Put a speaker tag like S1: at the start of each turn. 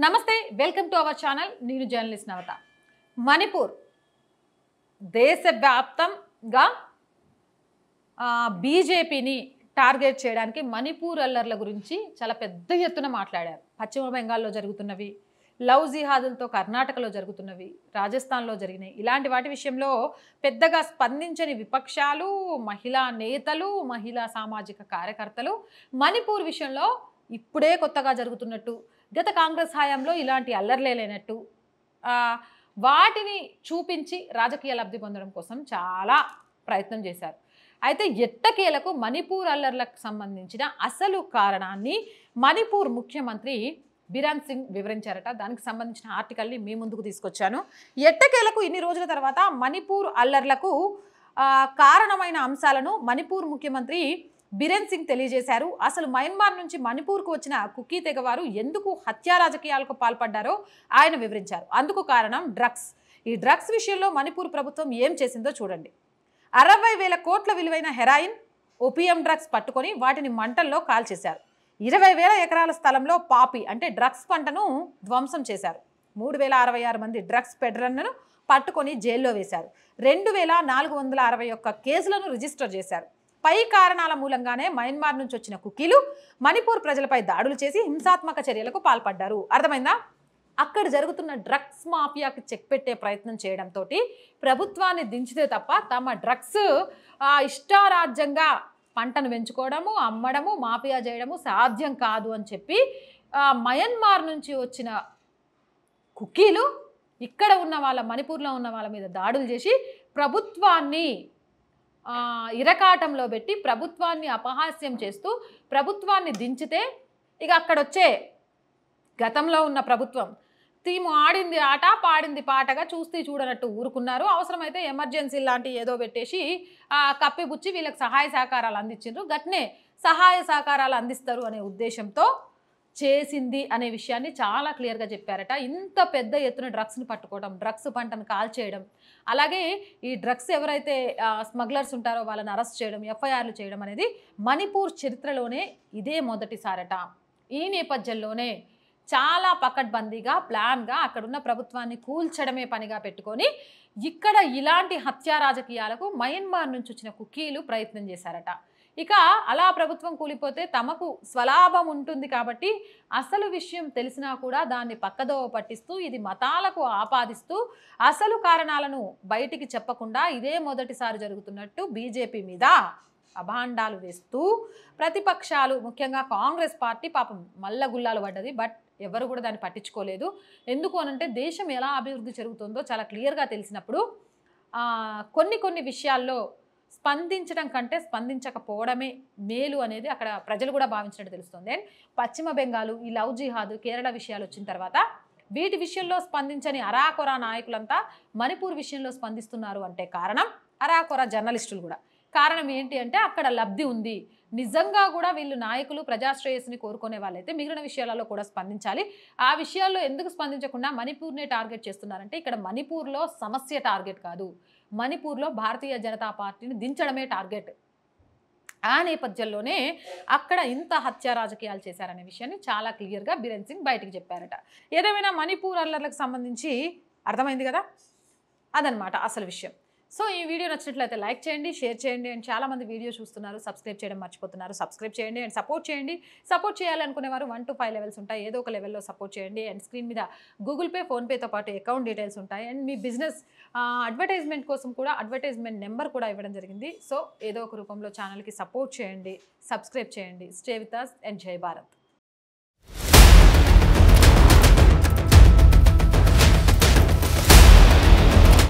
S1: నమస్తే welcome to our channel నేను journalist నవత మణిపూర్ దేశవ్యాప్తంగా బీజేపీని టార్గెట్ చేయడానికి మణిపూర్ అల్లర్ల గురించి చాలా పెద్ద ఎత్తున మాట్లాడారు. పశ్చిమ బెంగాల్లో జరుగుతున్నవి, లవ్ జిహాదులతో కర్ణాటకలో జరుగుతున్నవి, రాజస్థాన్లో జరిగినాయి. ఇలాంటి వాటి విషయంలో పెద్దగా స్పందించని విపక్షాలు, మహిళా నేతలు, మహిళా సామాజిక కార్యకర్తలు మణిపూర్ విషయంలో ఇప్పుడే కొత్తగా జరుగుతున్నట్టు, గత కాంగ్రెస్ హయాంలో ఇలాంటి అల్లర్లే లేనట్టు వాటిని చూపించి రాజకీయ లబ్ధి పొందడం కోసం చాలా ప్రయత్నం చేశారు. అయితే ఎట్టకేలకు మణిపూర్ అల్లర్లకు సంబంధించిన అసలు కారణాన్ని మణిపూర్ ముఖ్యమంత్రి బిరెన్ సింగ్ వివరించారట. దానికి సంబంధించిన ఆర్టికల్ని మీ ముందుకు తీసుకొచ్చాను. ఎట్టకేలకు ఇన్ని రోజుల తర్వాత మణిపూర్ అల్లర్లకు కారణమైన అంశాలను మణిపూర్ ముఖ్యమంత్రి బిరెన్ సింగ్ తెలియజేశారు. అసలు మయన్మార్ నుంచి మణిపూర్కు వచ్చిన కుకీ తెగవారు ఎందుకు హత్యా రాజకీయాలకు పాల్పడ్డారో ఆయన వివరించారు. అందుకు కారణం డ్రగ్స్. ఈ డ్రగ్స్ విషయంలో మణిపూర్ ప్రభుత్వం ఏం చేసిందో చూడండి. 60,000 కోట్ల విలువైన హెరాయిన్, ఓపియం డ్రగ్స్ పట్టుకొని వాటిని మంటల్లో కాల్చేశారు. 20,000 ఎకరాల స్థలంలో పాపి అంటే డ్రగ్స్ పంటను ధ్వంసం చేశారు. 3,066 మంది డ్రగ్స్ పెడ్రర్లను పట్టుకొని జైల్లో వేశారు. 2,461 కేసులను రిజిస్టర్ చేశారు. పై కారణాల మూలంగానే మయన్మార్ నుంచి వచ్చిన కుకీలు మణిపూర్ ప్రజలపై దాడులు చేసి హింసాత్మక చర్యలకు పాల్పడ్డారు. అర్థమైందా? అక్కడ జరుగుతున్న డ్రగ్స్ మాఫియాకి చెక్ పెట్టే ప్రయత్నం చేయడంతో ప్రభుత్వాన్ని దించితే తప్ప తమ డ్రగ్స్ ఇష్టారాజ్యంగా పంటను పెంచుకోవడము, అమ్మడము, మాఫియా చేయడము సాధ్యం కాదు అని చెప్పి మయన్మార్ నుంచి వచ్చిన కుకీలు ఇక్కడ ఉన్న వాళ్ళ, మణిపూర్లో ఉన్న వాళ్ళ మీద దాడులు చేసి ప్రభుత్వాన్ని ఇరకాటంలో పెట్టి ప్రభుత్వాన్ని అపహాస్యం చేస్తూ ప్రభుత్వాన్ని దించితే ఇక అక్కడొచ్చే గతంలో ఉన్న ప్రభుత్వం తీము ఆడింది ఆట, పాడింది పాటగా చూస్తూ చూడనట్టు ఊరుకున్నారు. అవసరమైతే ఎమర్జెన్సీ లాంటి ఏదో పెట్టేసి కప్పిపుచ్చి వీళ్ళకి సహాయ సహకారాలు అందించారు. గట్నే సహాయ సహకారాలు అందిస్తారు అనే ఉద్దేశంతో చేసింది అనే విషయాన్ని చాలా క్లియర్గా చెప్పారట. ఇంత పెద్ద ఎత్తున డ్రగ్స్ని పట్టుకోవడం, డ్రగ్స్ పంటను కాల్చేయడం, అలాగే ఈ డ్రగ్స్ ఎవరైతే స్మగ్లర్స్ ఉంటారో వాళ్ళని అరెస్ట్ చేయడం, ఎఫ్ఐఆర్లు చేయడం అనేది మణిపూర్ చరిత్రలోనే ఇదే మొదటిసారట. ఈ నేపథ్యంలోనే చాలా పకడ్బందీగా ప్లాన్గా అక్కడున్న ప్రభుత్వాన్ని కూల్చడమే పనిగా పెట్టుకొని ఇక్కడ ఇలాంటి హత్యా రాజకీయాలకు మయన్మార్ నుంచి వచ్చిన కుకీలు ప్రయత్నం చేశారట. ఇక అలా ప్రభుత్వం కూలిపోతే తమకు స్వలాభం ఉంటుంది కాబట్టి అసలు విషయం తెలిసినా కూడా దాన్ని పక్కదోవ పట్టిస్తూ ఇది మతాలకు ఆపాదిస్తూ అసలు కారణాలను బయటికి చెప్పకుండా ఇదే మొదటిసారి జరుగుతున్నట్టు బీజేపీ మీద అభాండాలు వేస్తూ ప్రతిపక్షాలు, ముఖ్యంగా కాంగ్రెస్ పార్టీ పాపం మల్లగుల్లాలు పడ్డది. బట్ ఎవరు కూడా దాన్ని పట్టించుకోలేదు. ఎందుకు అనంటే దేశం ఎలా అభివృద్ధి జరుగుతుందో చాలా క్లియర్గా తెలిసినప్పుడు కొన్ని విషయాల్లో స్పందించడం కంటే స్పందించకపోవడమే మేలు అనేది అక్కడ ప్రజలు కూడా భావించినట్టు తెలుస్తుంది. అండ్ పశ్చిమ బెంగాల్, ఈ లవ్ జిహాద్, కేరళ విషయాలు వచ్చిన తర్వాత వీటి విషయంలో స్పందించని అరాకొరా నాయకులంతా మణిపూర్ విషయంలో స్పందిస్తున్నారు అంటే కారణం అరాకొరా జర్నలిస్టులు కూడా. కారణం ఏంటి అంటే అక్కడ లబ్ధి ఉంది. నిజంగా కూడా వీళ్ళు నాయకులు ప్రజాశ్రేయస్సుని కోరుకునే వాళ్ళైతే మిగిలిన విషయాలలో కూడా స్పందించాలి. ఆ విషయాల్లో ఎందుకు స్పందించకుండా మణిపూర్నే టార్గెట్ చేస్తున్నారంటే ఇక్కడ మణిపూర్లో సమస్య టార్గెట్ కాదు, మణిపూర్లో భారతీయ జనతా పార్టీని దించడమే టార్గెట్. ఆ నేపథ్యంలోనే అక్కడ ఇంత హత్యా రాజకీయాలు చేశారనే విషయాన్ని చాలా క్లియర్గా బిరెన్ సింగ్ బయటికి చెప్పారట. ఏదేమైనా మణిపూర్ అల్లర్లకు సంబంధించి అర్థమైంది కదా, అదనమాట అసలు విషయం. సో ఈ వీడియో నచ్చినట్లయితే లైక్ చేయండి, షేర్ చేయండి. అండ్ చాలామంది వీడియో చూస్తున్నారు, సబ్స్క్రైబ్ చేయడం మర్చిపోతున్నారు. సబ్స్క్రైబ్ చేయండి అండ్ సపోర్ట్ చేయండి. సపోర్ట్ చేయాలనుకునేవారు 1 to 5 లెవెల్స్ ఉంటాయి. ఏదో ఒక లెవెల్లో సపోర్ట్ చేయండి. అండ్ స్క్రీన్ మీద గూగుల్ పే, ఫోన్పేతో పాటు అకౌంట్ డీటెయిల్స్ ఉంటాయి. అండ్ మీ బిజినెస్ అడ్వర్టైజ్మెంట్ కోసం కూడా అడ్వర్టైజ్మెంట్ నెంబర్ కూడా ఇవ్వడం జరిగింది. సో ఏదో ఒక రూపంలో ఛానల్కి సపోర్ట్ చేయండి, సబ్స్క్రైబ్ చేయండి. స్టే విత్ us అండ్ జై భారత్.